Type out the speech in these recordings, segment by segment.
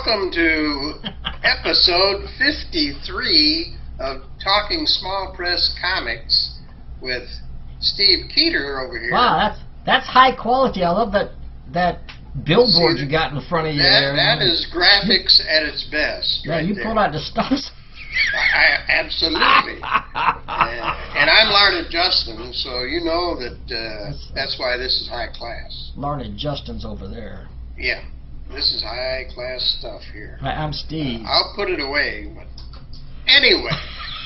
Welcome to episode 53 of Talking Small Press Comics with Steve Keeter over here. Wow, that's high quality. I love that billboard you got in front of you there. That is graphics at its best. Yeah, right you there. pulled out the stops. Absolutely. And I'm Larned Justin, so you know that that's why this is high class. Larned Justin's over there. Yeah, this is high class stuff here. I'm Steve. I'll put it away, but anyway,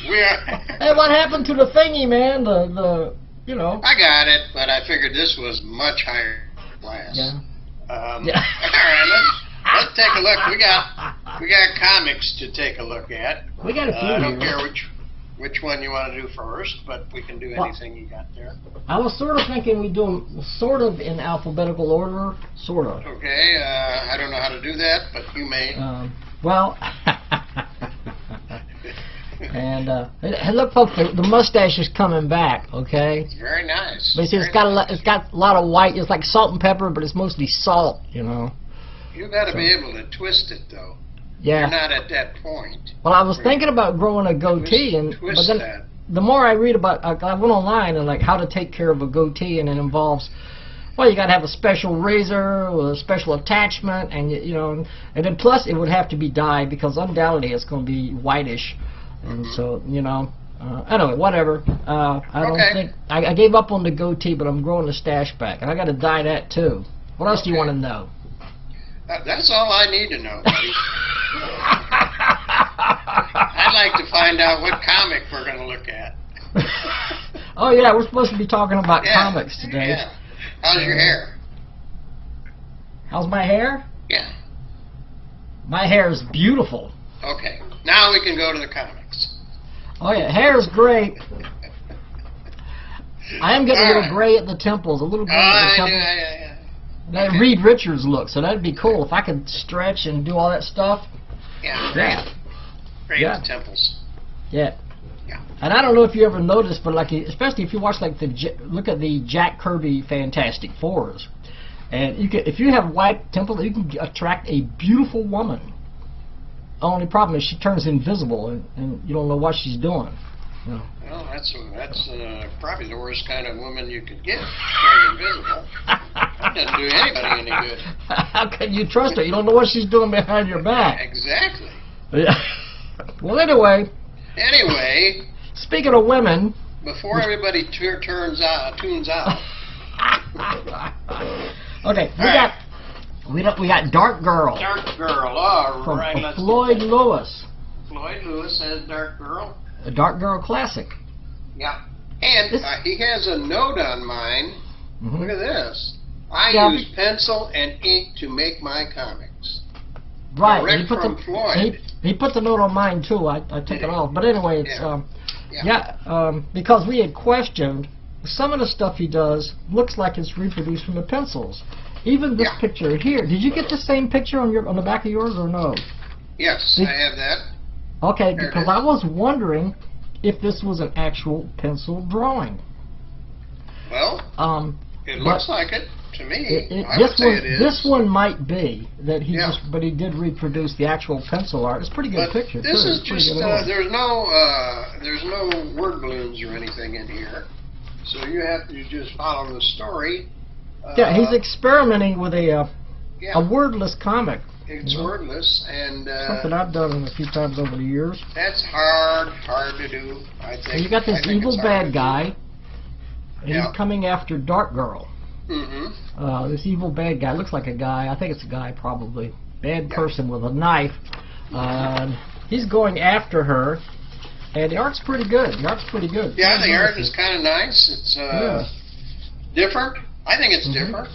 we are. Hey, what happened to the thingy, man? The you know. I got it, but I figured this was much higher class. Yeah. Yeah. All right, let's take a look. We got comics to take a look at. We got a few I don't here. care which one you want to do first, but we can do anything you got there. I was sort of thinking we do them sort of in alphabetical order, sort of. Okay, I don't know how to do that, but you may. Well, and hey, look, folks, the mustache is coming back. Okay. It's very nice. But see, it's got a lot of white. It's like salt and pepper, but it's mostly salt. You know. You got to be able to twist it, though. Yeah. You're not at that point. Well, I was thinking about growing a goatee, but then the more I read about, I went online and like how to take care of a goatee, and it involves, well, you got to have a special razor with a special attachment, and you know, and then plus it would have to be dyed because undoubtedly it's going to be whitish, and so you know. Anyway, whatever. I don't think I gave up on the goatee, but I'm growing the stash back, and I got to dye that too. What else do you want to know? That's all I need to know, buddy. I'd like to find out what comic we're going to look at. Oh yeah, we're supposed to be talking about comics today. Yeah. How's your hair? How's my hair? Yeah. My hair is beautiful. Okay. Now we can go to the comics. Oh yeah, hair is great. I am getting a little gray at the temples, a little gray at the temples. Yeah. That Reed Richards look, so that'd be cool if I could stretch and do all that stuff. Yeah. Great at the temples. Yeah. Yeah. And I don't know if you ever noticed, but like, especially if you watch like look at the Jack Kirby Fantastic Fours, and you can, if you have white temples, you can attract a beautiful woman. Only problem is she turns invisible, and you don't know what she's doing. You know. Well, that's probably the worst kind of woman you could get. Turned invisible. That doesn't do anybody any good. How can you trust her? You don't know what she's doing behind your back. Exactly. Yeah. Well, anyway. Speaking of women. Before everybody tunes out. Okay, we got Dark Girl. Dark Girl. All from right. Floyd Lewis. Floyd Lewis has Dark Girl. A Dark Girl classic. Yeah. And he has a note on mine. Look at this. I use pencil and ink to make my comics. Right. Direct from Floyd. He put the note on mine too. I took it off. But anyway, it's because we had questioned some of the stuff he does looks like it's reproduced from the pencils. Even this picture here. Did you get the same picture on the back of yours or no? Yes, I have that. Okay, because I was wondering if this was an actual pencil drawing. Well, it looks like it to me. I would say it is. This one might be that he but he did reproduce the actual pencil art. It's a pretty good picture. This is just there's no word balloons or anything in here, so you have to just follow the story. Yeah, he's experimenting with a wordless comic. It's wordless, and something I've done a few times over the years. That's hard to do. I think. And you got this evil bad guy. And he's coming after Dark Girl. This evil bad guy looks like a guy. I think it's a guy, probably. Bad person with a knife. He's going after her, and the art's pretty good. Yeah, the art is kind of nice. It's different. I think it's different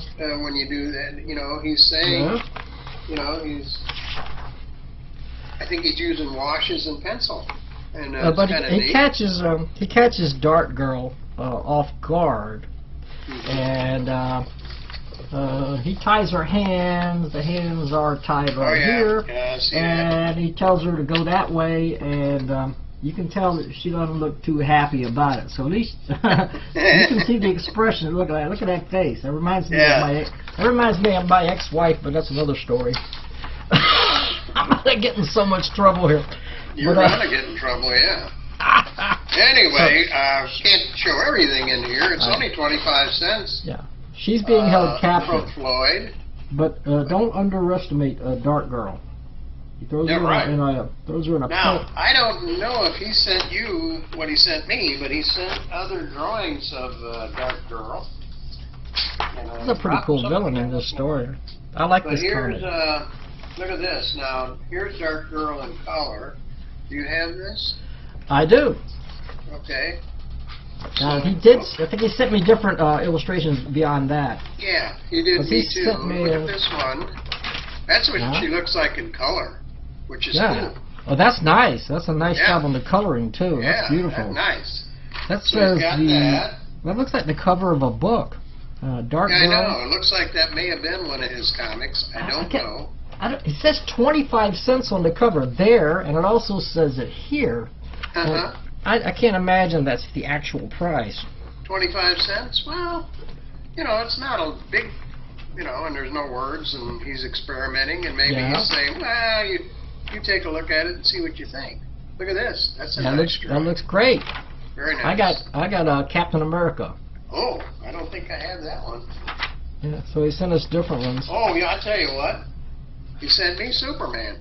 when you do that. You know, he's saying. You know, I think he's using washes and pencil, and but he catches Dark Girl off guard, and he ties her hands. The hands are tied right here, and he tells her to go that way, and you can tell that she doesn't look too happy about it. So at least you can see the expression. Look at that face. That reminds me of my ex-wife, but that's another story. gonna get in so much trouble here. You're gonna get in trouble, yeah. Anyway, can't show everything in here. It's only 25 cents. Yeah. She's being held captive. From Floyd. But don't underestimate a Dark Girl. He throws her in a Now, I don't know if he sent you what he sent me, but he sent other drawings of Dark Girl. That's a pretty cool villain in this story. I like this comic. Look at this. Now, here's Dark Girl in color. Do you have this? I do. Okay. Now, he did. I think he sent me different illustrations beyond that. Yeah, he did me too. Look at this one. That's what she looks like in color, which is cool. Oh, that's nice. That's a nice job on the coloring too. Yeah, that's beautiful. That's nice. That says that looks like the cover of a book. Dark Girl. I know. It looks like that may have been one of his comics. I don't know. It says 25 cents on the cover there, and it also says it here. I can't imagine that's the actual price. 25 cents? Well, it's not a big, and there's no words, and he's experimenting, and maybe he's saying, well, you take a look at it and see what you think. Look at this. That's a nice drawing. That looks great. Very nice. I got Captain America. Oh, I don't think I have that one. Yeah, so he sent us different ones. Oh, yeah, I'll tell you what. He sent me Superman.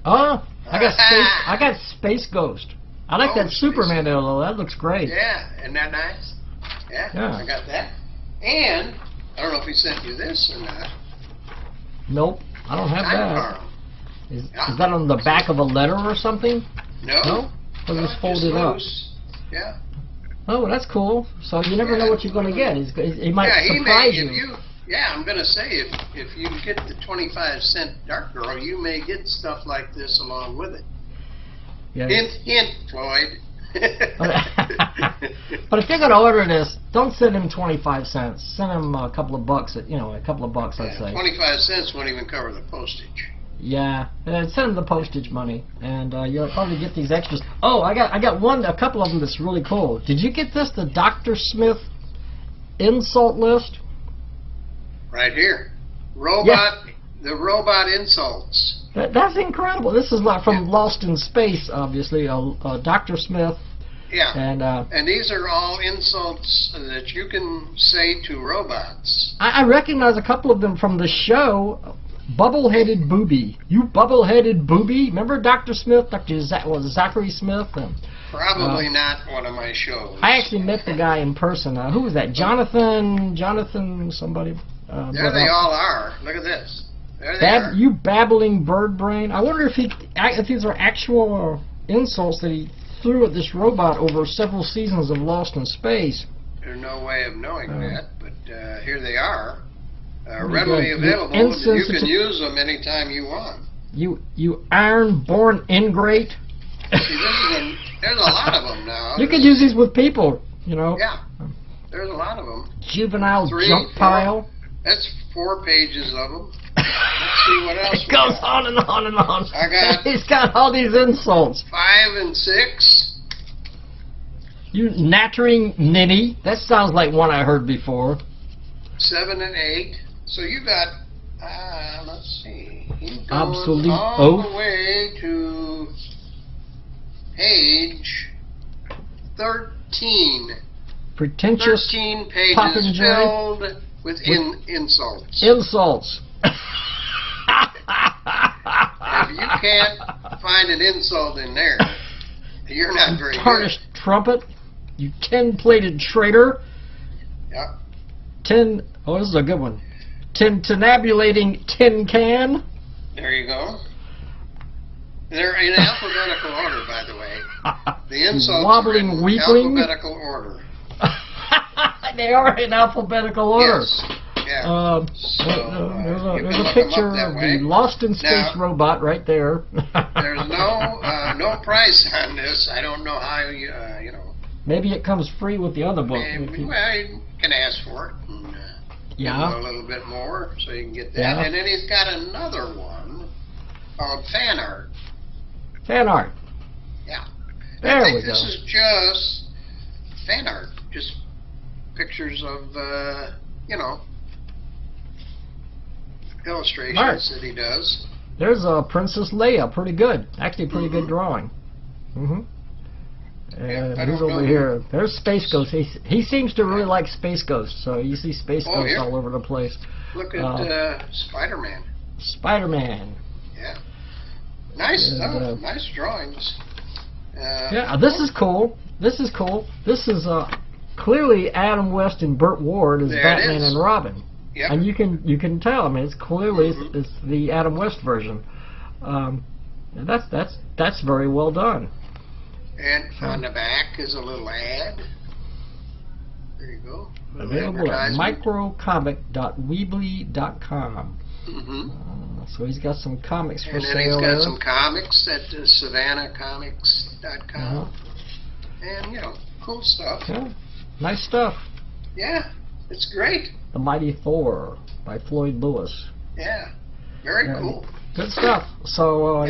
Oh, I got Space Ghost. I like that Superman though. That looks great. Yeah, isn't that nice? Yeah, I got that. And I don't know if he sent you this or not. Nope, I don't have that. Is that on the back of a letter or something? No. Or just folded up? Yeah. Oh, that's cool. So you never know what you're going to get. He might surprise you. Yeah, I'm going to say if you get the 25-cent Dark Girl, you may get stuff like this along with it. Yeah. Hint, Floyd. But if you're going to order this, don't send him 25 cents. Send him a couple of bucks. A couple of bucks, I'd say. 25 cents won't even cover the postage. Yeah, send him the postage money, and you'll probably get these extras. Oh, I got a couple of them that's really cool. Did you get this? The Dr. Smith insult list. Right here, the robot insults. That's incredible. This is like from Lost in Space, obviously. Dr. Smith. Yeah. And these are all insults that you can say to robots. I recognize a couple of them from the show. Bubble-headed booby. You bubble-headed booby. Remember Dr. Smith? Zachary Smith? Probably not one of my shows. I actually met the guy in person. Who was that? Jonathan somebody? There they all are. Look at this. There they are. You babbling bird brain. I wonder if these are actual insults that he threw at this robot over several seasons of Lost in Space. There's no way of knowing that, but here they are. Readily available, and you can use them anytime you want. You iron-born ingrate. See, there's a lot of them now. You could use these with people, Yeah, there's a lot of them. Juvenile junk pile. That's 4 pages of them. Let's see what else. It goes on and on and on. He's got all these insults. 5 and 6. You nattering ninny. That sounds like one I heard before. 7 and 8. So you got, let's see, Obsolete all oath. the way to page 13. Pretentious 13 pages filled with insults. Insults. If you can't find an insult in there, you're not very Tarnished good. trumpet. You tin-plated traitor. Yep. Oh, this is a good one. Tintinabulating tin can. There you go. They're in alphabetical order, by the way. The insults Wobbling are in weakling. alphabetical order. They are in alphabetical order. Yes. Yeah. There's a picture of the Lost in Space robot right there. There's no price on this. I don't know how you Maybe it comes free with the other book. Well, you can ask for it. And, a little bit more so you can get that. Yeah. And then he's got another one called fan art. Fan art. Yeah. There I think we go. This is just fan art. Just pictures of, illustrations that he does. There's Princess Leia, pretty good. Actually, pretty good drawing. Who's over here? There's Space Ghost. He seems to really like Space Ghost, so you see Space Ghost all over the place. Look at Spider-Man. Spider-Man. Yeah. Nice stuff. Nice drawings. Yeah, this is cool. This is cool. This is clearly Adam West and Burt Ward as Batman and Robin. Yep. And you can tell. I mean, it's clearly it's the Adam West version. That's very well done. And on the back is a little ad. There you go. Available at microcomic.weebly.com. So he's got some comics for sale. And then he's got some comics at SavannahComics.com. And, you know, cool stuff. Yeah, nice stuff. Yeah, it's great. The Mighty Thor by Floyd Lewis. Yeah, very cool. Good stuff. So,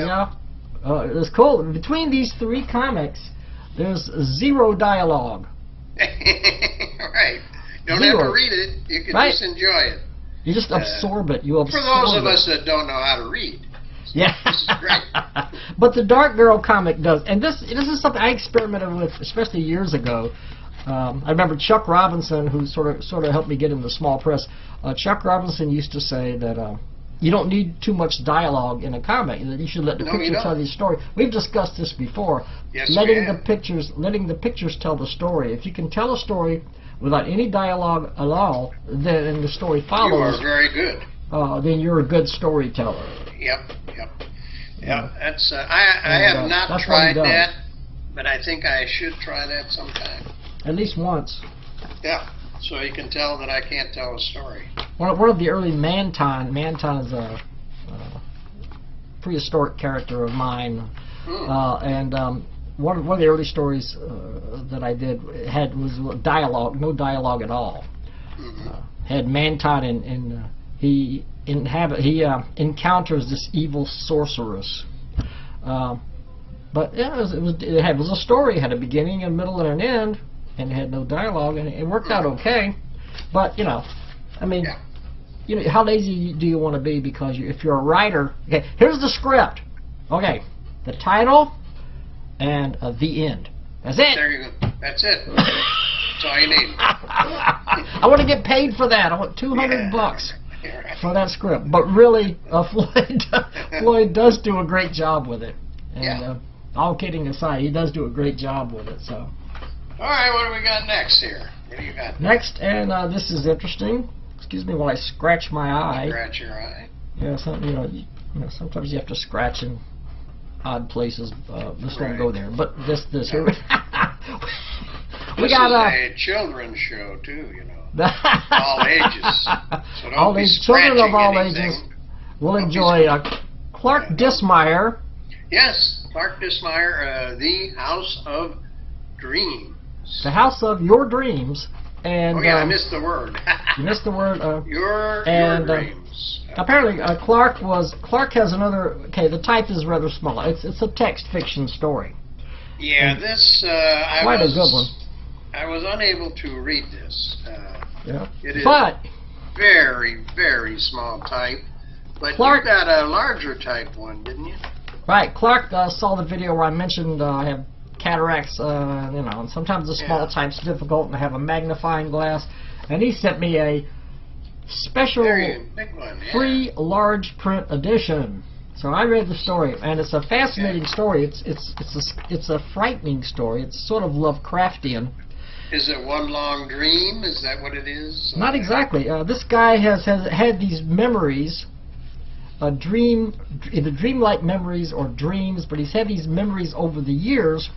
it's cool. Between these 3 comics, there's 0 dialogue. Right. Don't 0. have to read it. You can just enjoy it. You just absorb it. You absorb for those of us that don't know how to read. Yeah. This is great. But the Dark Girl comic does. And this is something I experimented with, especially years ago. I remember Chuck Robinson, who sort of helped me get into small press. Chuck Robinson used to say that you don't need too much dialogue in a comic. That you should let the pictures tell the story. We've discussed this before. Yes, letting the pictures tell the story. If you can tell a story without any dialogue at all, then the story follows. You are very good. Then you're a good storyteller. Yep. That's I have not tried that, but I think I should try that sometime. At least once. Yeah. So you can tell that I can't tell a story. One of the early Manton is a prehistoric character of mine, and one of the early stories that I did was dialogue, no dialogue at all. Had Manton and he encounters this evil sorceress. But yeah, it was a story. It had a beginning, a middle, and an end. And it had no dialogue, and it worked out okay. But, I mean, how lazy do you want to be? Because if you're a writer, okay, here's the script. Okay, the title and the end. That's it. There you go. That's it. That's all you need. I want to get paid for that. I want $200 for that script. But really, Floyd does do a great job with it. And all kidding aside, he does do a great job with it. So. All right, what do we got next here? What do you got? Next, and this is interesting. Excuse me while I scratch my eye. Scratch your eye. Yeah, sometimes you have to scratch in odd places. This won't go there, but this here. We got a children's show too, all ages. So don't be children of all anything. ages will enjoy Clark Dissmeyer. Yes, Clark Dissmeyer, The House of Dreams. The House of Your Dreams. And, I missed the word. You missed the word. Your dreams. Apparently, Clark has another. Okay, the type is rather small. It's a text fiction story. Yeah, and this a good one. I was unable to read this. It is very, very small type. But Clark, you got a larger type one, didn't you? Right. Clark saw the video where I mentioned I have cataracts, and sometimes the small type's difficult and I have a magnifying glass, and he sent me a special free large print edition. So I read the story, and it's a fascinating story. It's a frightening story. It's sort of Lovecraftian. Is it one long dream? Is that what it is? Not exactly. This guy has had these memories. Either dreamlike memories or dreams, but he's had these memories over the years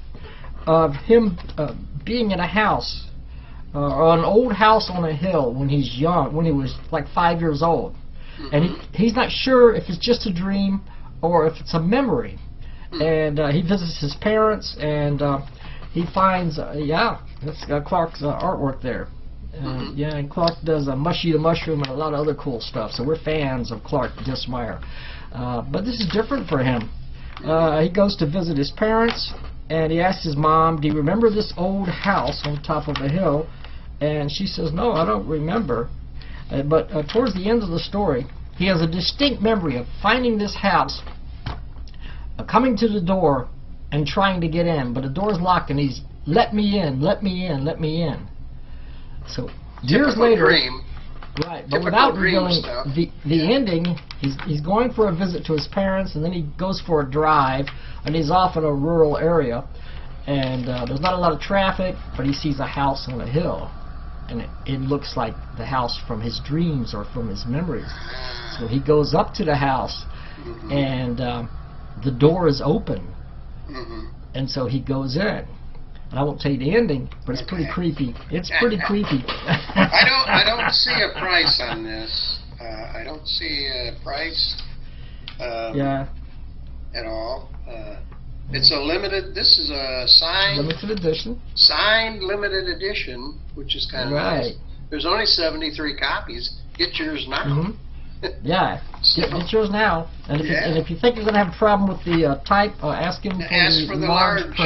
of him being in a house, or an old house on a hill when he's young, when he was like 5 years old. And he's not sure if it's just a dream or if it's a memory. And he visits his parents, and he finds, that's Clark's artwork there. And Clark does a Mushy the Mushroom and a lot of other cool stuff. So we're fans of Clark Dissmeyer. But this is different for him. He goes to visit his parents, and he asks his mom, "Do you remember this old house on top of a hill?" And she says, "No, I don't remember." But towards the end of the story, he has a distinct memory of finding this house, coming to the door, and trying to get in, but the door's locked, and he's, let me in, let me in, let me in. So years later, dream. Right, but without revealing the Yeah. ending, he's going for a visit to his parents, and then he goes for a drive, and he's off in a rural area, and there's not a lot of traffic, but he sees a house on a hill, and it looks like the house from his dreams or from his memories. So he goes up to the house, and the door is open, and so he goes in. And I won't tell you the ending, but it's pretty creepy. It's pretty creepy. I don't see a price on this. I don't see a price at all. It's a limited. This is a signed limited edition. Signed limited edition, which is kind of nice. There's only 73 copies. Get yours now. Yeah, get yours now. And if you think you're going to have a problem with the type, ask him for the large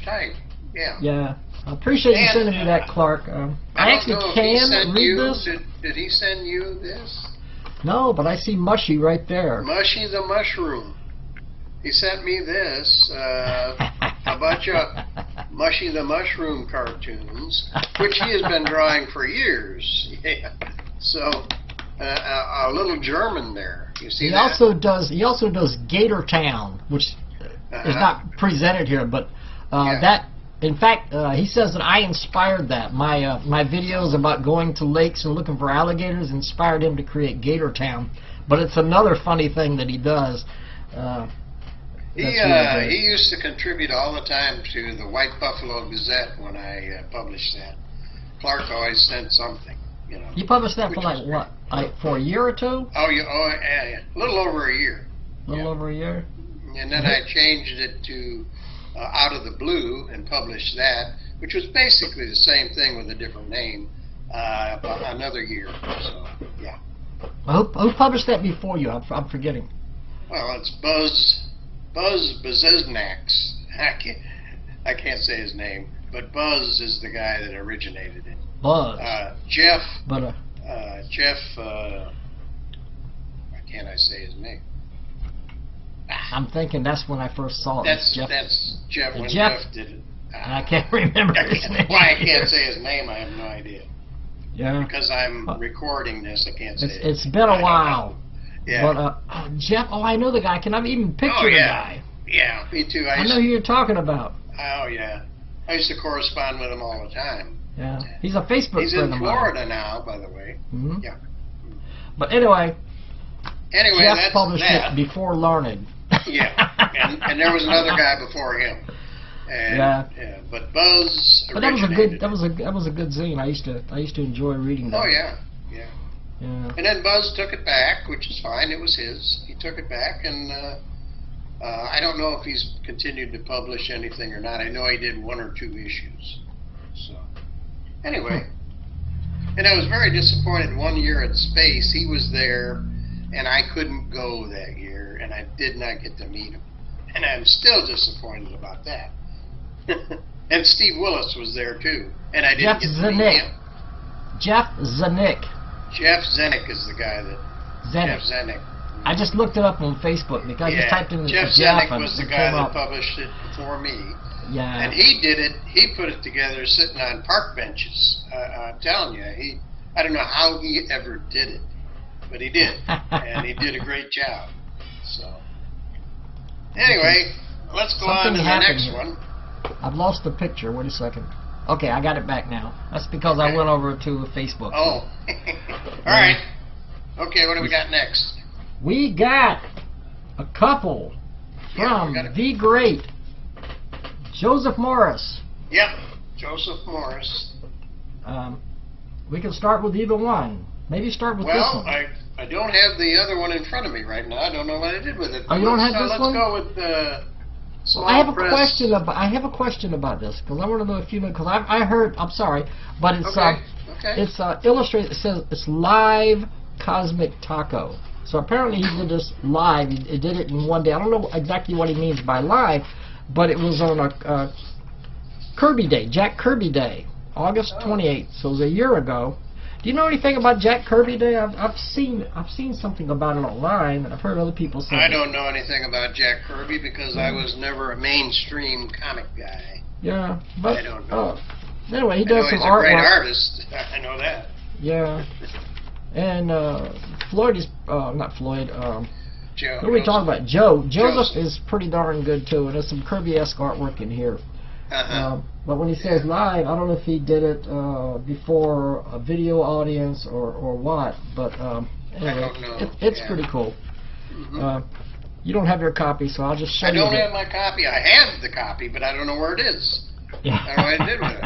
type. Yeah. Yeah. I appreciate you sending me that, Clark. I actually can read this. Did he send you this? No, but I see Mushy right there. Mushy the Mushroom. He sent me this, a bunch of Mushy the Mushroom cartoons, which he has been drawing for years. Yeah. So, a little German there. You see that? He also does Gator Town, which is not presented here, but that. In fact, he says that I inspired that. My videos about going to lakes and looking for alligators inspired him to create Gator Town. But it's another funny thing that he does. He used to contribute all the time to the White Buffalo Gazette when I published that. Clark always sent something, you know. You published that for like what? Like for a year or two? Oh, yeah, a little over a year. A little over a year. And then I changed it to Out of the Blue and published that, which was basically the same thing with a different name, another year. So, yeah. Who published that before you? I'm forgetting. Well, it's Buzz Baziznax. I can't say his name, but Buzz is the guy that originated it. Buzz. Jeff. But Jeff. Why can't I say his name? I'm thinking that's when I first saw it. That's Jeff when Jeff did it. I can't remember his name. Why I can't say his name, I have no idea. Yeah. Because I'm recording this, I can't say it. It's been a while. Yeah. But Jeff, I know the guy. Can I even picture the guy? Yeah, me too. I know who you're talking about. Oh, yeah. I used to correspond with him all the time. Yeah. He's a Facebook friend of mine. He's in Florida now, by the way. Mm-hmm. Yeah. But anyway, Jeff published it before Larned. Yeah, and there was another guy before him. And, but Buzz. But that was a good zine. I used to enjoy reading that. Oh yeah. And then Buzz took it back, which is fine. It was his. He took it back, and I don't know if he's continued to publish anything or not. I know he did 1 or 2 issues. So anyway, and I was very disappointed. One year at Space, he was there, and I couldn't go that year, and I did not get to meet him, and I'm still disappointed about that. And Steve Willis was there too, and I didn't get to meet him. Jeff Zenick. Jeff Zenick is the guy that. Jeff Zenick. I just looked it up on Facebook because I just typed in Jeff Zenick was the guy that published it before me. Yeah. And he did it. He put it together sitting on park benches. I'm telling you, I don't know how he ever did it, but he did, and he did a great job. So anyway, let's go on to the next one. I've lost the picture. Wait a second. Okay, I got it back now. That's because I went over to Facebook. Oh. All right. Okay, what do we got next? We got a couple from the great Joseph Morris. Yep, Joseph Morris. We can start with either one. Maybe start with this one. Well, I don't have the other one in front of me right now. I don't know what I did with it. Oh, you don't have this one? Let's go with I have a question about this because I want to know if you know, because I heard. I'm sorry, but it's it's illustrated. It says it's live Cosmic Taco. So apparently he did this live. He did it in one day. I don't know exactly what he means by live, but it was on a Kirby Day, Jack Kirby Day, August 28th. So it was a year ago, Do you know anything about Jack Kirby Day? I've seen something about it online, and I've heard other people say. I don't know anything about Jack Kirby because I was never a mainstream comic guy. Yeah, but I don't know. Anyway, he does some artwork. He's a great artist. I know that. Yeah, and Floyd is not Floyd. Joe. Who are we talking about? Joseph is pretty darn good too, and there's some Kirby-esque artwork in here. But when he says live, I don't know if he did it before a video audience or what. But anyway, I don't know. It's pretty cool. You don't have your copy, so I'll just show you. I don't have my copy. I have the copy, but I don't know where it is. Yeah. I don't know what I did with it.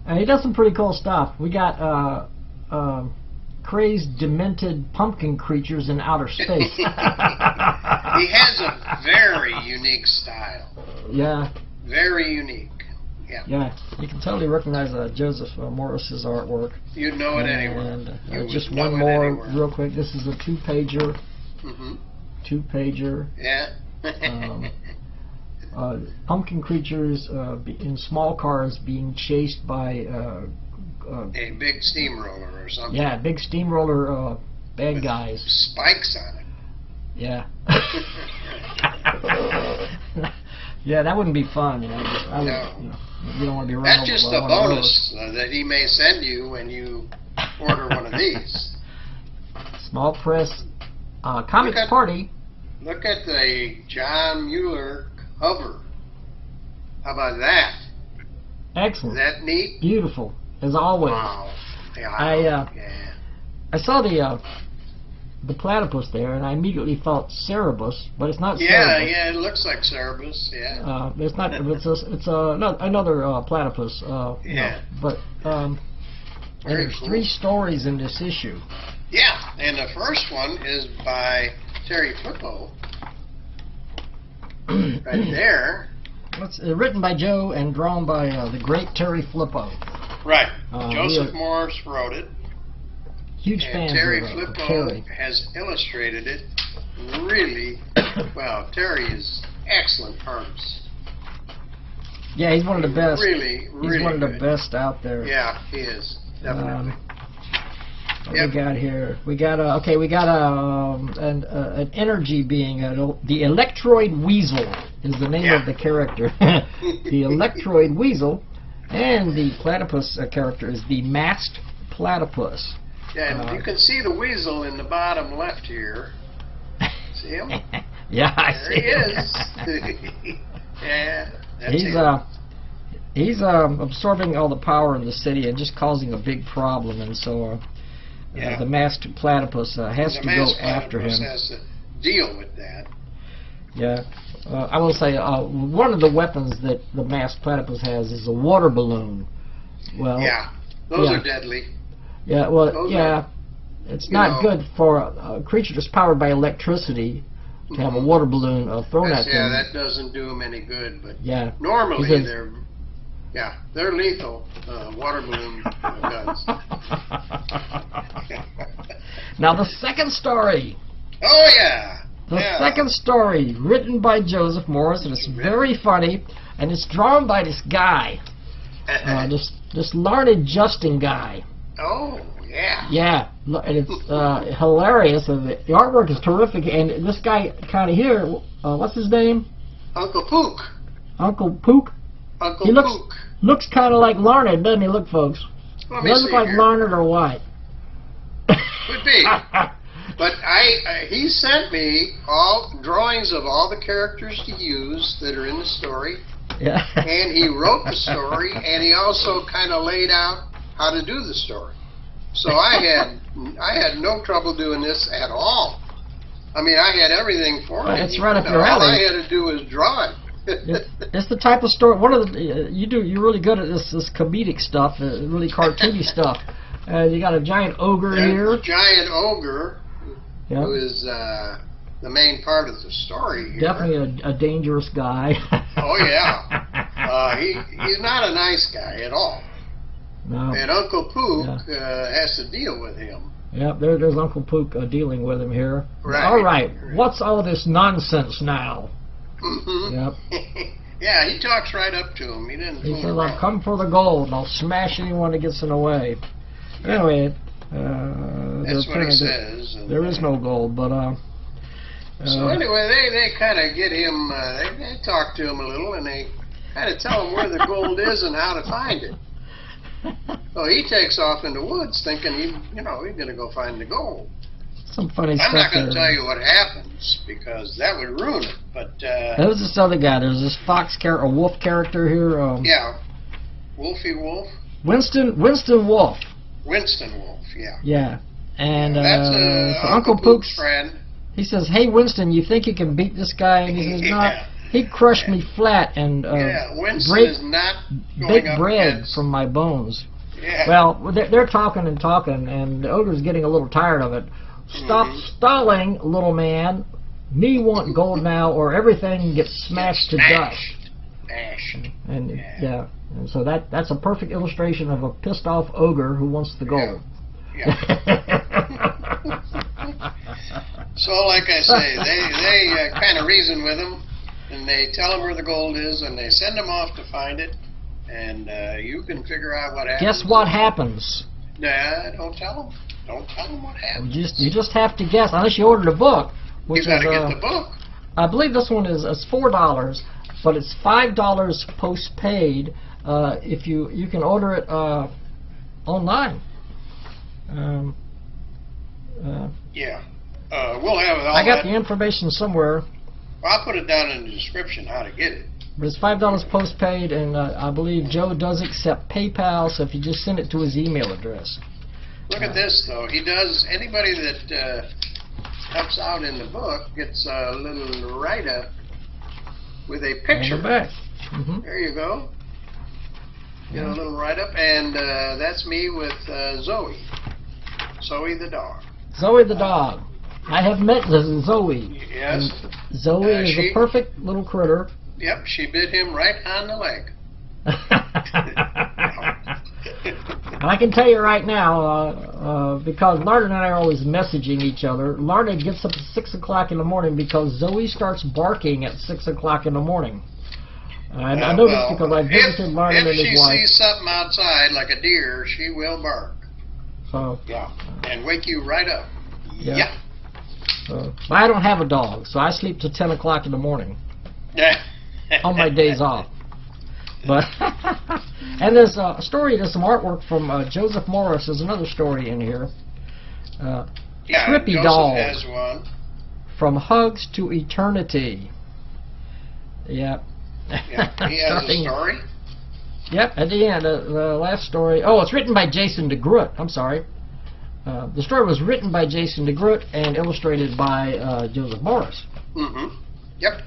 And he does some pretty cool stuff. We got crazed, demented pumpkin creatures in outer space. He has a very unique style. Yeah. Very unique. Yeah. Yeah. You can totally recognize Joseph Morris's artwork. You'd know it anywhere. And just one more real quick. This is a two-pager. Two-pager. Yeah. Pumpkin creatures in small cars being chased by a big steamroller or something. Yeah, big steamroller bad guys. Spikes on it. Yeah. Yeah, that wouldn't be fun. You know, you don't want to be running over. That's just a bonus that he may send you when you order one of these. Small press comics party. Look at the John Mueller cover. How about that? Excellent. Is that neat? Beautiful, as always. Wow. Yeah, I saw the platypus there, and I immediately thought Cerebus, but it's not Cerebus. Yeah, it looks like Cerebus, yeah. It's not. It's another platypus. Yeah. You know, but and there's cool. 3 stories in this issue. Yeah, and the first one is by Terry Flippo. Right there. It's written by Joe and drawn by the great Terry Flippo. Right. Joseph Morris wrote it. Huge fan Terry of Flippo Terry. has illustrated it really well. Terry is excellent artist. Yeah, he's one of the best. Really He's one of the good. best out there. Yeah, he is. Definitely. What we got here? We got an energy being. The Electroid Weasel is the name of the character. The Electroid Weasel, and the platypus character is the Masked Platypus. Yeah, and you can see the weasel in the bottom left here. See him? Yeah, I there see he is. Yeah, that's he's absorbing all the power in the city and just causing a big problem, and so the Masked Platypus has to go after him. Has to deal with that. Yeah, I will say one of the weapons that the Masked Platypus has is a water balloon. Well, yeah, those are deadly. Yeah, well, it's not good for a creature that's powered by electricity to have a water balloon thrown at them. Yeah, that doesn't do them any good, but normally they're lethal, water balloon guns. Now the second story. Oh, yeah. The second story, written by Joseph Morris, and it's very funny, and it's drawn by this guy, this Larned Justin guy. Oh, yeah. Yeah, and it's hilarious, and the artwork is terrific, and this guy kind of here, what's his name? Uncle Pook. Uncle Pook? Uncle Pook. Looks kind of like Larned, doesn't he? Look, folks. Does he look like Larned or what? Could be. But he sent me all drawings of all the characters to use that are in the story. Yeah. And he wrote the story, and he also kind of laid out how to do the story. So I had no trouble doing this at all. I mean, I had everything for me. It's right up your alley. All I had to do was draw it. It's the type of story. One of the you're really good at this comedic stuff, really cartoony stuff. You got a giant ogre here. A giant ogre, who is the main part of the story here. Definitely a dangerous guy. Oh yeah, he's not a nice guy at all. No. And Uncle Pook has to deal with him. Yep, there's Uncle Pook dealing with him here. Right. All right, what's all this nonsense now? Yep. Yeah, he talks right up to him. He says, I've come for the gold, and I'll smash anyone that gets in the way. Anyway, That's what he says. There is no gold, but so anyway, they kind of get him. They talk to him a little, and they kind of tell him where the gold is and how to find it. So he takes off in the woods, thinking he's going to go find the gold. Some funny stuff. I'm not going to tell you what happens because that would ruin it. But there's this other guy. There's this a wolf character here. Yeah, Wolfie Wolf. Winston Wolf. Winston Wolf. Yeah. Yeah, and that's Uncle Pook's friend. He says, "Hey Winston, you think you can beat this guy?" And he says, "No, he crushed me flat and Winston is not bake bread from my bones." Yeah. Well, they're talking and talking, and the ogre's getting a little tired of it. Stop stalling, little man. Me want gold now, or everything gets smashed to dust. And yeah, and so that's a perfect illustration of a pissed off ogre who wants the gold. Yeah. So, like I say, they kind of reason with him, and they tell him where the gold is, and they send him off to find it, and you can figure out what happens. Guess what happens? Nah, don't tell them. Don't tell them what happens. You just have to guess, unless you ordered a book. Which You got to get the book. I believe this one is $4, but it's $5 postpaid. If you can order it online. Yeah. We'll have all I got the information somewhere. Well, I'll put it down in the description how to get it. But it's $5 postpaid, and I believe Joe does accept PayPal, so if you just send it to his email address. Look at this, though. He does, anybody that helps out in the book gets a little write-up with a picture. On the back. Mm-hmm. There you go. Get a little write-up, and that's me with Zoe. Zoe the dog. Zoe the dog. I have met Zoe. Yes. And Zoe is a perfect little critter. Yep, she bit him right on the leg. I can tell you right now, because Larned and I are always messaging each other, Larned gets up at 6 o'clock in the morning because Zoe starts barking at 6 o'clock in the morning. I know this because I visited Larned and his wife. If she sees something outside, like a deer, she will bark. So, yeah, and wake you right up. Yeah. But I don't have a dog, so I sleep till 10 o'clock in the morning on my days off. But and there's a story, there's some artwork from Joseph Morris. There's another story in here. Trippy Joseph Dog has one. From Hugs to Eternity. Yep. Yeah, he has a story? Yep, at the end, the last story. Oh, it's written by Jason DeGroot. I'm sorry. The story was written by Jason DeGroot and illustrated by Joseph Morris. Mm-hmm. Yep.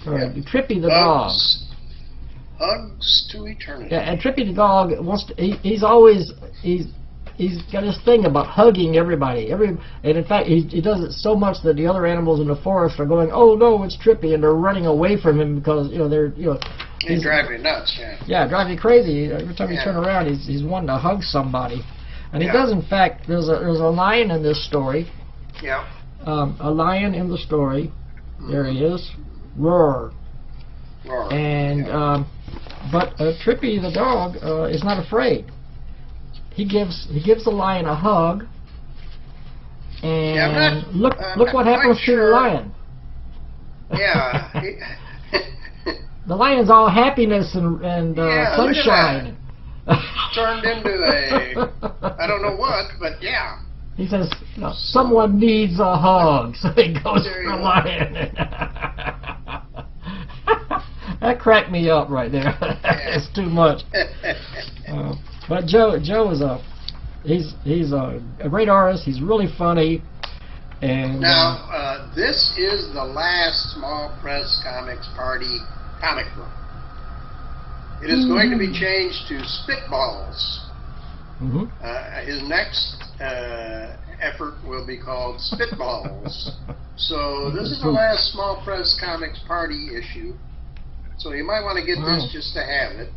Trippy the dog. Hugs to Eternity. Yeah, and Trippy the dog wants to. He's got this thing about hugging everybody. And in fact, he does it so much that the other animals in the forest are going, "Oh no, it's Trippy," and they're running away from him because They drive you nuts. Yeah. Yeah, drive you crazy. Every time you turn around, he's wanting to hug somebody. And he does, in fact, there's a lion in this story. Yeah. A lion in the story. There he is. Roar. Roar. And, but Trippy the dog is not afraid. He gives the lion a hug. And look what happens to the lion. Yeah. The lion's all happiness and sunshine. Turned into I don't know what, but yeah. He says, someone needs a hug, so he goes for the lion. That cracked me up right there. It's too much. But Joe is he's a great artist. He's really funny. And now this is the last Small Press Comics Party comic book. It is going to be changed to Spitballs. Mm-hmm. His next effort will be called Spitballs. So this is the last Small Press Comics Party issue. So you might want to get this just to have it.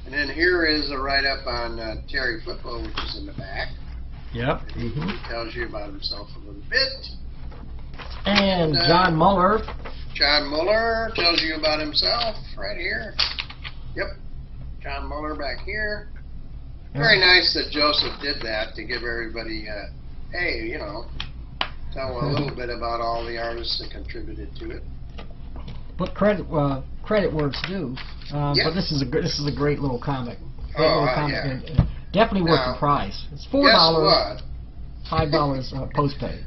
And then here is a write-up on Terry Flippo, which is in the back. Yep. He tells you about himself a little bit. And John Muller. John Muller tells you about himself right here. Yep. John Muller back here. Very nice that Joseph did that to give everybody, hey, you know, tell a little bit about all the artists that contributed to it. But credit where it's due. But this is a great little comic. Great little comic. Yeah. Definitely worth the price. It's $4. Guess what? $5 postpaid.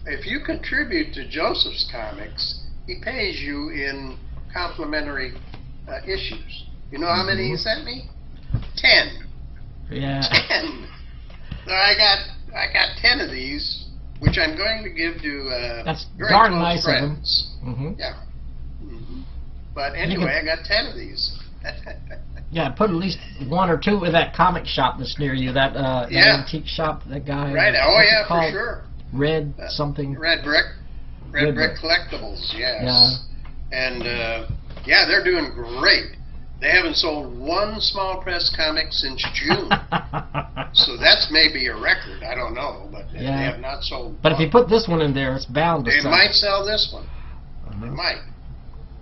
If you contribute to Joseph's comics, he pays you in complimentary issues. You know how many he sent me? 10. Yeah. 10. So I got 10 of these, which I'm going to give to That's very darn close nice friends. of him. Yeah. But anyway, I got 10 of these. Yeah, put at least 1 or 2 in that comic shop that's near you. That antique shop. That guy. Right. Oh yeah, for sure. Red something. Red Brick Collectibles. Yes. Yeah. And they're doing great. They haven't sold one small press comic since June. So that's maybe a record. I don't know, but they have not sold. But if you put this one in there, it's bound to sell. They might sell this one. They might.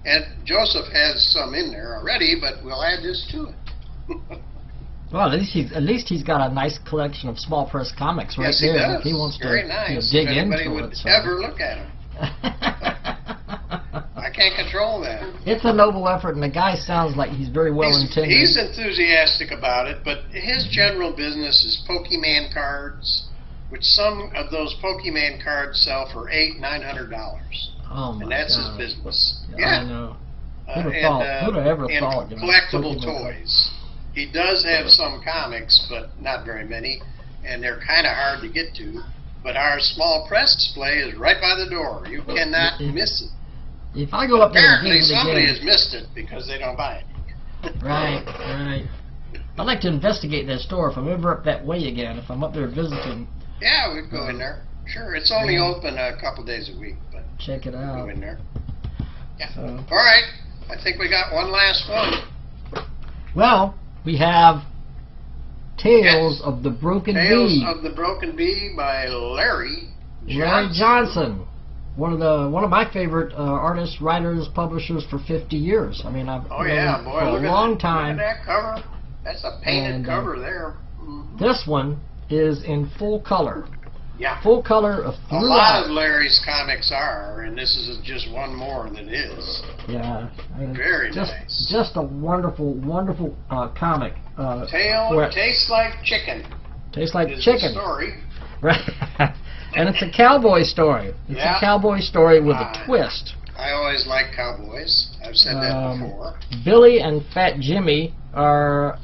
And Joseph has some in there already, but we'll add this to it. Well, at least he's got a nice collection of small press comics right there. Yes, he does. If he wants Very to nice. dig if anybody into would it. ever look at him. I can't control that. It's a noble effort, and the guy sounds like he's very well intended. He's enthusiastic about it, but his general business is Pokemon cards, which some of those Pokemon cards sell for $800-900. Oh my and that's God. his business. I know. Who'd have ever thought? Collectible toys. He does have some comics, but not very many, and they're kind of hard to get to. But our small press display is right by the door. You cannot miss it. If I go up there and Apparently visit somebody again, has missed it because they don't buy it. Right. I'd like to investigate that store if I'm ever up that way again, if I'm up there visiting. Yeah, we'd go in there. Sure, it's only open a couple days a week, but check it out. Go in there. Yeah. All right, I think we got one last one. Well, we have Tales of the Broken Bee. Tales of the Broken Bee by Larry Johnson. One of my favorite artists, writers, publishers for 50 years. I mean, I've known him for a long time. Look at that cover. That's a painted cover there. This one is in full color. Yeah. Full color throughout. A lot of Larry's comics are, and this is just one more that is. Yeah. Very nice. Just a wonderful, wonderful comic. Tastes like chicken. Tastes like chicken. The story. Right. And it's a cowboy story. It's a cowboy story with a twist. I always like cowboys. I've said that before. Billy and Fat Jimmy are,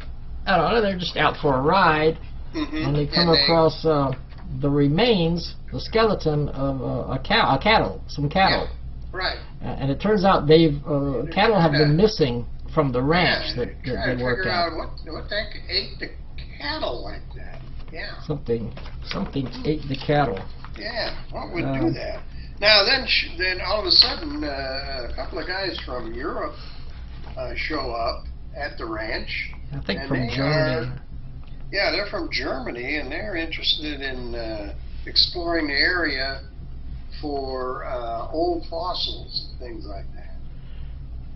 I don't know, they're just out for a ride, and they come across the remains, the skeleton of some cattle. Yeah, right. And it turns out cattle have been missing from the ranch that they worked at. Out what the heck ate the cattle like that? Yeah. Something ate the cattle. Yeah, what would do that? Now then all of a sudden, a couple of guys from Europe show up at the ranch. I think from Germany. Yeah, they're from Germany, and they're interested in exploring the area for old fossils and things like that.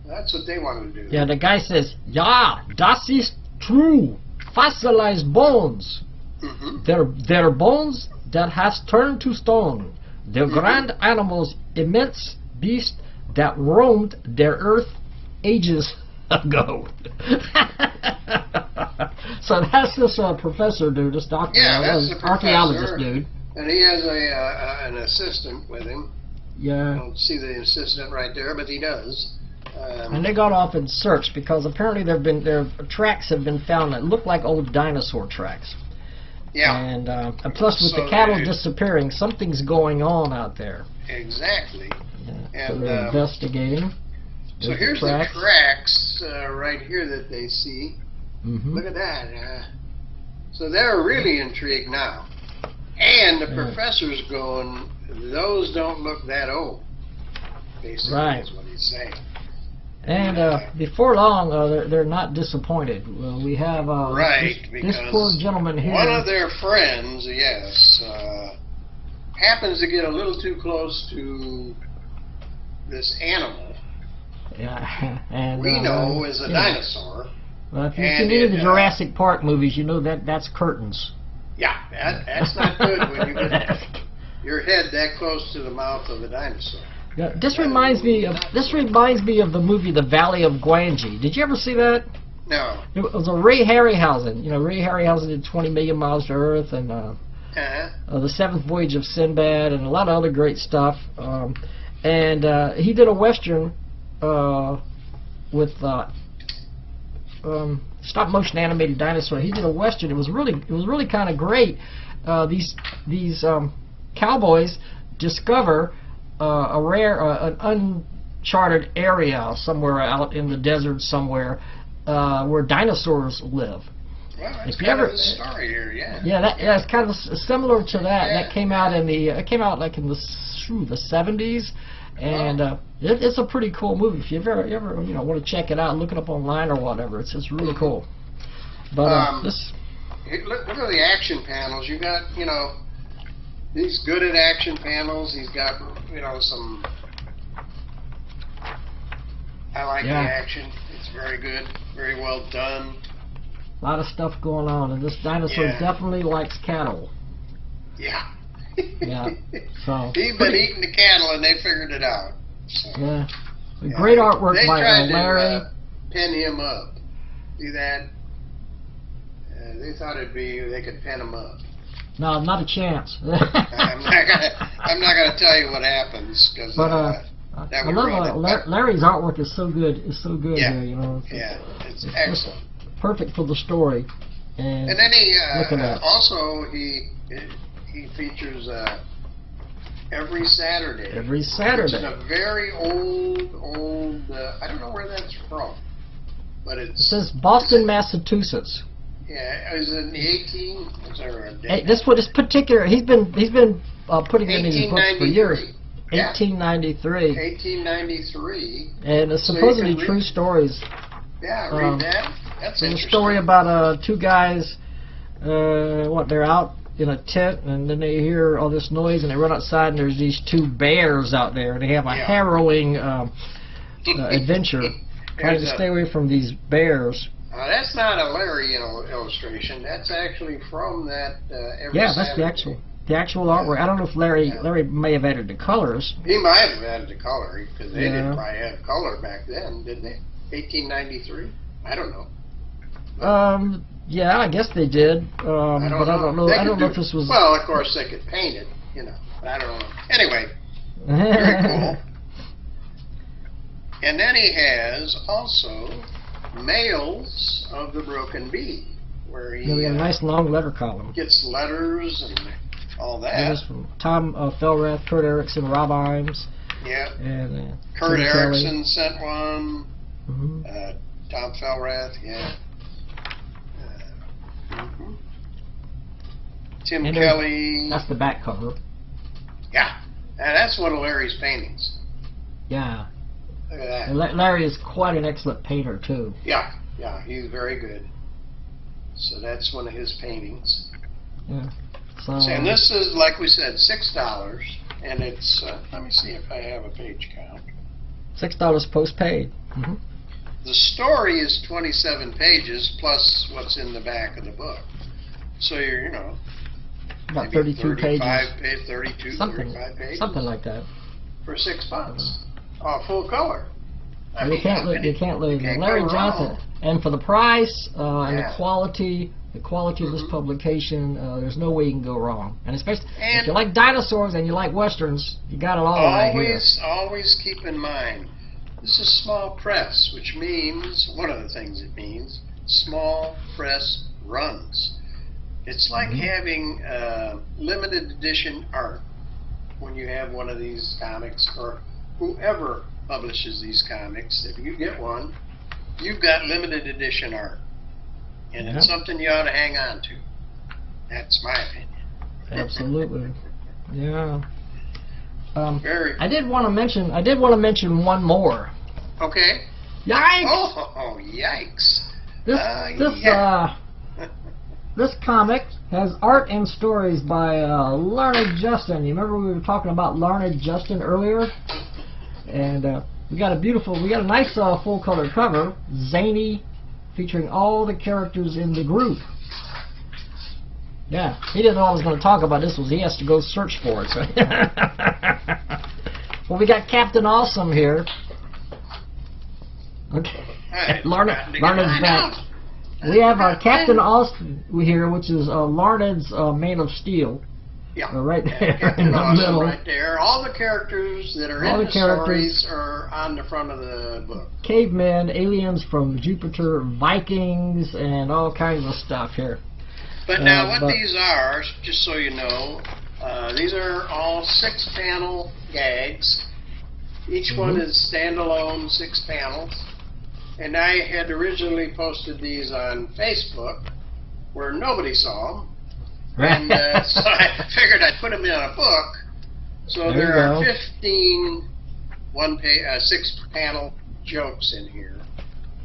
That's what they wanted to do. Yeah, the guy says, "Ja, das ist true. Fossilized bones. They're bones that has turned to stone. The grand animals, immense beasts that roamed their earth ages ago." So that's this professor dude, this doctor, that's the archaeologist dude. And he has an assistant with him. Yeah. I don't see the assistant right there, but he does. And they got off in search because apparently their tracks have been found that look like old dinosaur tracks. Yeah. And plus, with the cattle disappearing, something's going on out there. Exactly. Yeah. So they're investigating. So here's the tracks right here that they see. Look at that. So they're really intrigued now. And the professor's going, those don't look that old. Basically, is what he's saying. And before long, they're not disappointed. We have this poor gentleman here. One of their friends, happens to get a little too close to this animal. Yeah, and we know is a dinosaur. Well, if you've seen the Jurassic Park movies, you know that's curtains. Yeah, that's not good when you get your head that close to the mouth of a dinosaur. Yeah, this reminds me of the movie The Valley of Gwangi. Did you ever see that? No. It was a Ray Harryhausen. You know, Ray Harryhausen did 20 Million Miles to Earth and The Seventh Voyage of Sinbad and a lot of other great stuff. And he did a Western with stop motion animated dinosaur. He did a Western. It was really kind of great. These cowboys discover an uncharted area somewhere out in the desert somewhere where dinosaurs live. Well, that's kind of the story here, yeah. Yeah, it's kind of similar to that. Yeah. That came out in the like in the 70s, and it's a pretty cool movie. If you ever want to check it out, look it up online or whatever. It's really cool. But this. Look at the action panels. You got he's good at action panels. He's got some. I like the action. It's very good, very well done. A lot of stuff going on, and this dinosaur definitely likes cattle. Yeah. Yeah. So he's been eating the cattle, and they figured it out. So. Yeah. Great artwork by Larry. They tried to pin him up. See that? They thought they could pin him up. No, not a chance. I'm not gonna tell you what happens because. I love Larry's artwork is so good. It's so good here, It's excellent. Perfect for the story. And then he also he features every Saturday. Every Saturday. Which is a very old. I don't know where that's from, but it says Boston, Massachusetts. Yeah, it was in the this particular. He's been putting in these books for years. 1893. 1893. And it's supposedly true stories. Yeah, read that. That's interesting. It's a story about two guys. They're out in a tent, and then they hear all this noise, and they run outside, and there's these two bears out there, and they have a harrowing adventure trying to stay away from these bears. That's not a Larry illustration. That's actually from that. That's the actual artwork. I don't know if Larry may have added the colors. He might have added the color because they didn't probably have color back then, didn't they? 1893. I don't know. Yeah, I guess they did. I don't know. I don't know if this was. Well, of course they could paint it, but I don't know. Anyway, very cool. And then he has also Mails of the Broken Bee, where he got a nice long letter column. Gets letters and all that. There's from Tom Felrath, Kurt Erickson, Rob Imes. Yeah. And Kurt Tim Erickson Kelly. sent one. Tom Felrath, Tim Kelly. That's the back cover. Yeah. And that's one of Larry's paintings. Yeah. Look at that. And Larry is quite an excellent painter, too. Yeah, he's very good. So that's one of his paintings. Yeah. So, and this is, like we said, $6, and it's, let me see if I have a page count. $6 post-paid. The story is 27 pages, plus what's in the back of the book. So you're, about 32 pages. 35 pages. Something like that. For $6. Full color. You can't lose. Larry Johnson. And for the price and the quality of this publication, there's no way you can go wrong. And especially if you like dinosaurs and you like westerns, you got it all right here. Always keep in mind, this is small press, which means, one of the things it means, small press runs. It's like having limited edition art when you have one of these comics, or whoever publishes these comics. If you get one, you've got limited edition art. And it's something you ought to hang on to. That's my opinion. Absolutely. Yeah. Very. I did want to mention one more. Okay. Yikes! Oh, yikes! This comic has art and stories by Larned Justin. You remember we were talking about Larned Justin earlier? And we got a nice full color cover, zany featuring all the characters in the group. Yeah, he didn't know I was going to talk about this. He has to go search for it. So. Well, we got Captain Awesome here. Okay. Larned's back. We have Captain Awesome here, which is Larned's Man of Steel. Yeah. Right there in the middle. Right there. All the characters that are in the stories are on the front of the book. Cavemen, aliens from Jupiter, Vikings, and all kinds of stuff here. But now what these are, just so you know, these are all 6-panel gags. Each one is standalone 6 panels. And I had originally posted these on Facebook where nobody saw them. And so I figured I'd put them in a book. So there are 15 6-panel jokes in here.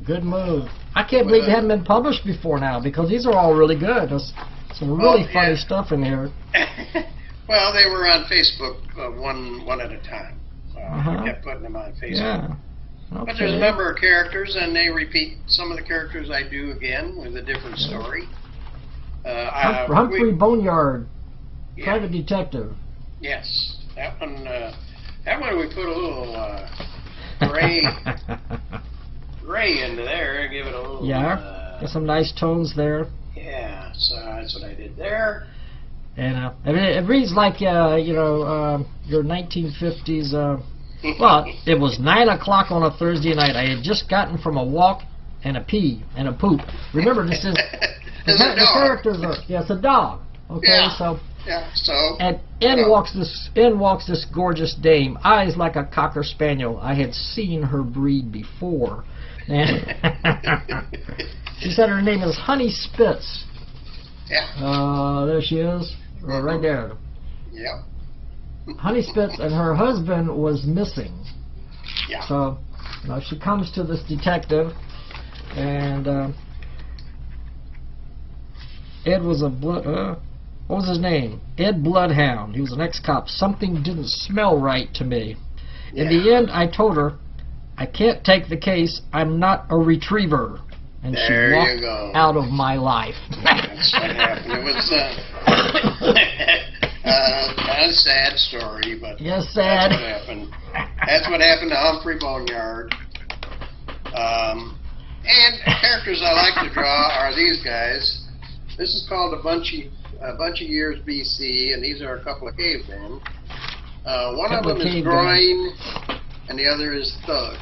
Good move. I can't believe they haven't been published before now, because these are all really good. There's some really funny stuff in here. Well, they were on Facebook one at a time. I kept putting them on Facebook. Yeah. Okay. But there's a number of characters, and they repeat some of the characters I do again with a different story. Humphrey Boneyard, private detective. Yes, that one we put a little gray into there, give it a little. Yeah, some nice tones there. Yeah, so that's what I did there. And I mean, it reads like your 1950s. Well, it was 9 o'clock on a Thursday night. I had just gotten from a walk and a pee and a poop. Remember, this is the characters are it's a dog. Okay, so and in walks this gorgeous dame, eyes like a cocker spaniel. I had seen her breed before. And she said her name is Honey Spitz. Yeah. There she is, right there. Yeah. Honey Spitz and her husband was missing. Yeah. So she comes to this detective, and Ed was what was his name? Ed Bloodhound. He was an ex-cop. Something didn't smell right to me. In the end, I told her, I can't take the case. I'm not a retriever. And she walked out of my life. That's what happened. It was kind of sad story, but sad. That's what happened. That's what happened to Humphrey Boneyard. And characters I like to draw are these guys. This is called a bunch of years BC, and these are a couple of cavemen. One of them is Groin, and the other is Thug.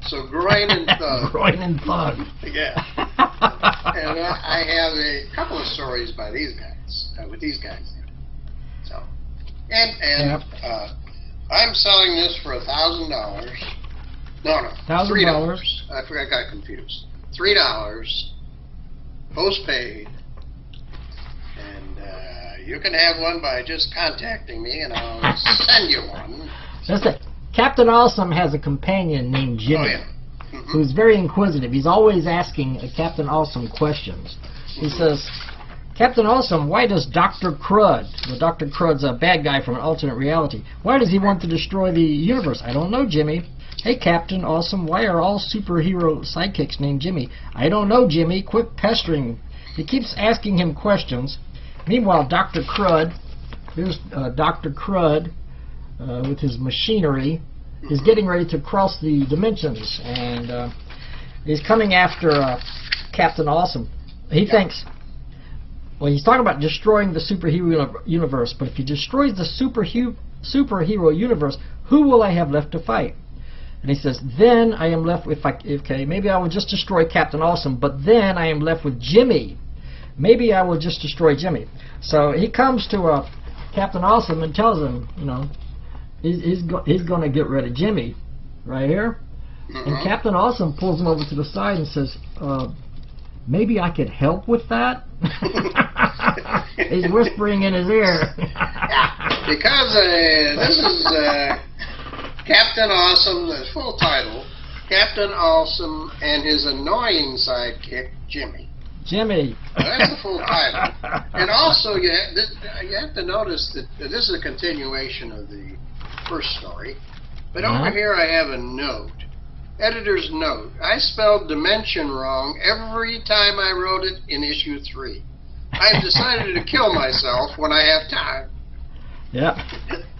So Groin and Thug. Groin and Thug. Yeah. And I have a couple of stories by these guys, with these guys in it. So, and I'm selling this for $1,000. No, $3. I got confused. $3, postpaid, and you can have one by just contacting me, and I'll send you one. That's it. Captain Awesome has a companion named Jimmy, who's very inquisitive. He's always asking Captain Awesome questions. He says, Captain Awesome, why does Dr. Crud, well, Dr. Crud's a bad guy from an alternate reality, why does he want to destroy the universe? I don't know, Jimmy. Hey, Captain Awesome, why are all superhero sidekicks named Jimmy? I don't know, Jimmy. Quit pestering. He keeps asking him questions. Meanwhile, Dr. Crud, here's Dr. Crud, with his machinery, is getting ready to cross the dimensions, and he's coming after Captain Awesome. He thinks, well, he's talking about destroying the superhero universe, but if he destroys the superhero universe, who will I have left to fight? And he says, then I am left with, maybe I will just destroy Captain Awesome, but then I am left with Jimmy. Maybe I will just destroy Jimmy. So he comes to Captain Awesome and tells him, he's going to get rid of Jimmy right here. And Captain Awesome pulls him over to the side and says, maybe I could help with that? He's whispering in his ear. Because this is Captain Awesome, the full title, Captain Awesome and his annoying sidekick, Jimmy. Jimmy. That's the full title. And also, you have to notice that this is a continuation of the first story. But over here I have a note. Editor's note. I spelled dimension wrong every time I wrote it in issue 3. I have decided to kill myself when I have time. Yeah.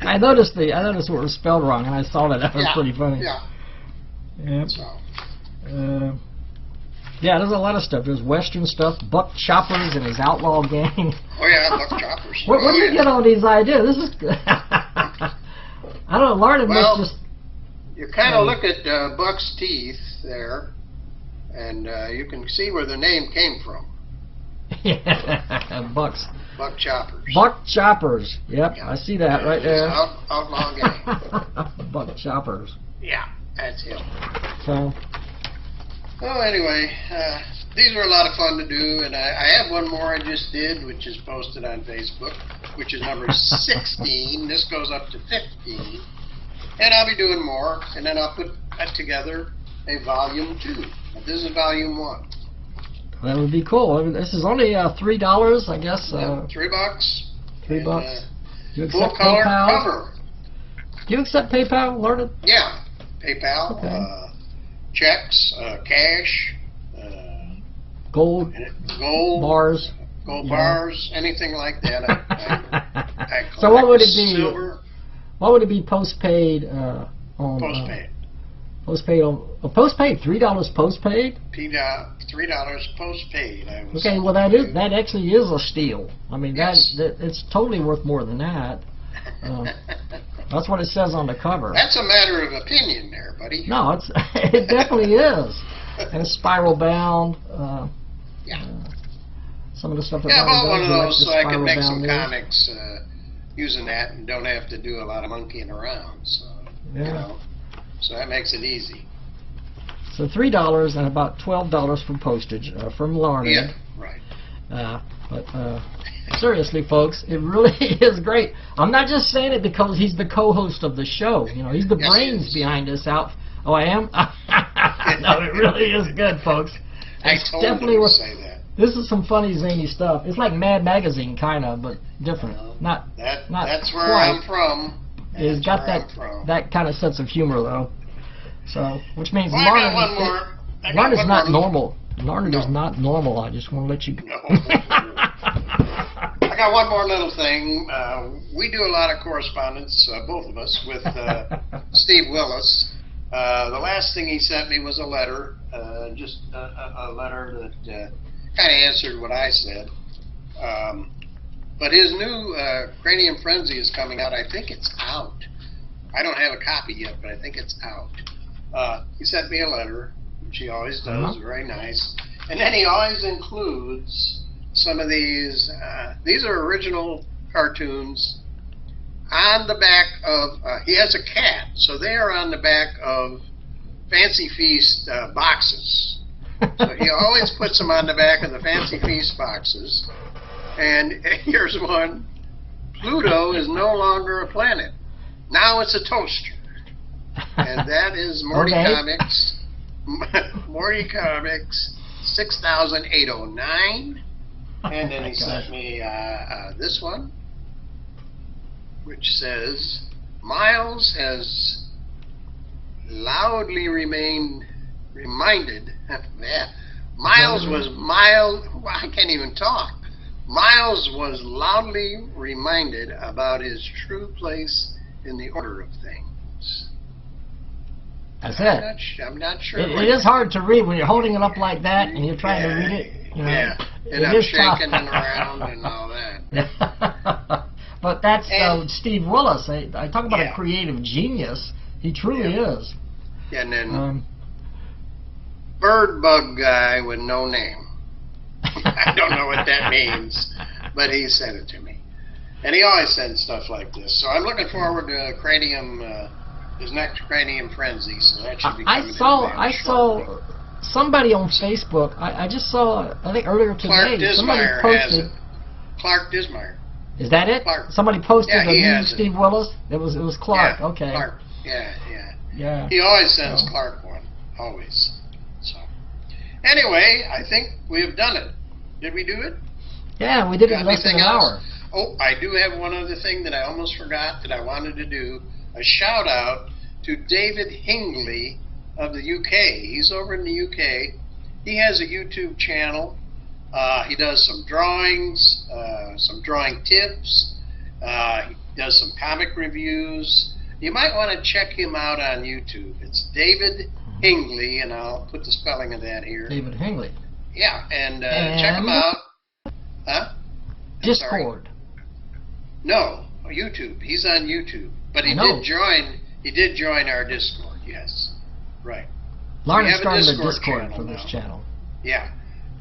I noticed what was spelled wrong, and I saw that. That was pretty funny. Yeah. Yep. So. Yeah, there's a lot of stuff. There's Western stuff, Buck Choppers and his outlaw gang. Oh yeah, Buck Choppers. Where do you get all these ideas? This is good. I don't know, Larned must just... You kind of look at Buck's teeth there, and you can see where the name came from. Yeah, Bucks. Buck Choppers. Buck Choppers. Yep, yeah. I see that right there. Outlaw gang. Buck Choppers. Yeah, that's him. So. Oh, anyway, these were a lot of fun to do, and I have one more I just did, which is posted on Facebook, which is number 16. This goes up to 15. And I'll be doing more, and then I'll put together a volume 2. This is volume 1. That would be cool. This is only $3, I guess. $3. $3. Do you accept full color PayPal? Cover. Do you accept PayPal, Larned? Yeah, PayPal, okay. Checks, cash, gold bars, anything like that. I so what would it be? Silver. What would it be postpaid on? Postpaid. Postpaid on postpaid $3 postpaid. $3 postpaid. Okay, well that actually is a steal. I mean yes. that it's totally worth more than that. That's what it says on the cover. That's a matter of opinion, there, buddy. No, it definitely is. And it's spiral bound. Some of the stuff that I bought one of those so I can make some is. comics using that and don't have to do a lot of monkeying around. So you know, so that makes it easy. So $3 and about $12 for postage from Larned. Yeah, right. But seriously, folks, it really is great. I'm not just saying it because he's the co-host of the show. You know, he's the brains behind this out. Oh, I am? No, it really is good, folks. It's definitely worth say that. This is some funny, zany stuff. It's like Mad Magazine, kind of, but different. Not that's where quite. I'm from. It's got that kind of sense of humor, though. So, which means Larned is not normal. Larned is not normal. I just want to let you go. I got one more little thing. We do a lot of correspondence, both of us, with Steve Willis. The last thing he sent me was a letter, just a letter that kind of answered what I said. But his new Cranium Frenzy is coming out. I think it's out. I don't have a copy yet, but I think it's out. He sent me a letter, which he always does, very nice. And then he always includes some of these. These are original cartoons. On the back of, he has a cat, so they are on the back of Fancy Feast boxes. So he always puts them on the back of the Fancy Feast boxes. And here's one. Pluto is no longer a planet. Now it's a toaster. And that is Morty Comics. Morty Comics 6809. And then he sent me this one, which says, Miles has loudly reminded. Miles was I can't even talk. Miles was loudly reminded about his true place in the order of things. That's it. I'm not sure. It is hard to read when you're holding it up like that and you're trying to read it. You know, and I'm shaking it around and all that. But that's Steve Willis. I talk about a creative genius. He truly is. And then Bird Bug Guy with no name. I don't know what that means, but he sent it to me. And he always sends stuff like this. So I'm looking forward to his next Cranium Frenzy. So that should be coming I saw somebody on Facebook. I just saw, I think earlier today, somebody posted. Clark Dissmeyer. Is that it? Clark. Somebody posted a new Steve Willis. It was Clark. Yeah, okay. Clark. Yeah. He always sends Clark one. Always. So anyway, I think we have done it. Did we do it? Yeah, we did it in less than an hour. Oh, I do have one other thing that I almost forgot that I wanted to do. A shout out to David Hingley of the UK. He's over in the UK. He has a YouTube channel. He does some drawings, some drawing tips. He does some comic reviews. You might want to check him out on YouTube. It's David Hingley, and I'll put the spelling of that here. David Hingley. Yeah, and check him out. Huh? Discord. No, YouTube. He's on YouTube, but he did join. He did join our Discord. Yes, right. Larned started the Discord for this channel. Yeah,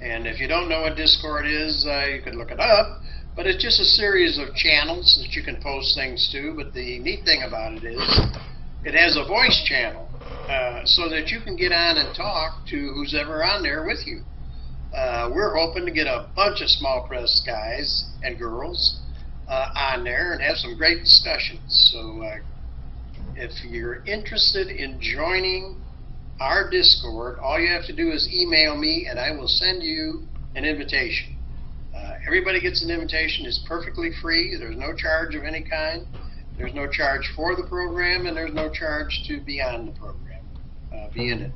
and if you don't know what Discord is, you can look it up. But it's just a series of channels that you can post things to. But the neat thing about it is, it has a voice channel, so that you can get on and talk to who's ever on there with you. We're hoping to get a bunch of small press guys and girls on there and have some great discussions. So if you're interested in joining our Discord, all you have to do is email me and I will send you an invitation. Everybody gets an invitation. It's perfectly free. There's no charge of any kind. There's no charge for the program, and there's no charge to be on the program, be in it.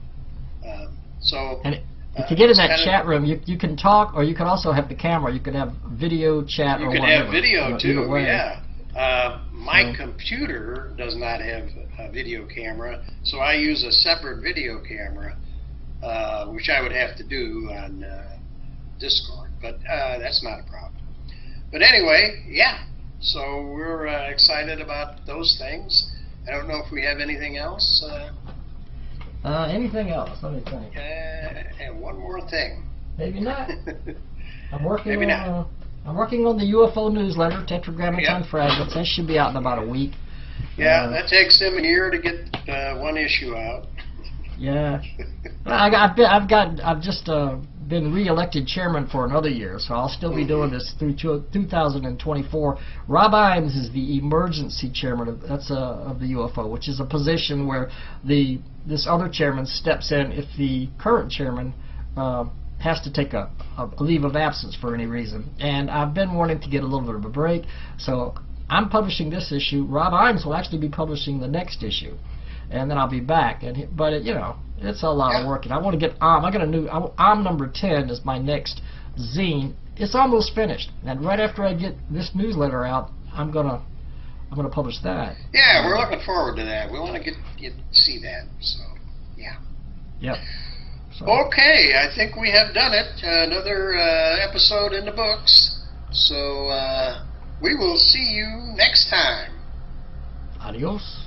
And if you get in that chat room, you can talk, or you can also have the camera. You can have video chat or whatever. You can have video too, yeah. My computer does not have a video camera, so I use a separate video camera, which I would have to do on Discord, but that's not a problem. But anyway, yeah, so we're excited about those things. I don't know if we have anything else. Anything else? Let me think. And one more thing. Maybe not. I'm working on the UFO newsletter, Tetragrammaton Fragments. That should be out in about a week. Yeah, that takes them a year to get one issue out. Yeah. I've just been re-elected chairman for another year, so I'll still be doing this through 2024. Rob Imes is the emergency chairman of the UFO, which is a position where this other chairman steps in if the current chairman has to take a leave of absence for any reason. And I've been wanting to get a little bit of a break, so I'm publishing this issue. Rob Imes will actually be publishing the next issue, and then I'll be back. But it's a lot of work, and I want to get I got a new number 10 is my next zine. It's almost finished, and right after I get this newsletter out, I'm gonna publish that. Yeah, we're looking forward to that. We want to get see that. So yeah. Yep. So. Okay, I think we have done it. Another episode in the books. So we will see you next time. Adios.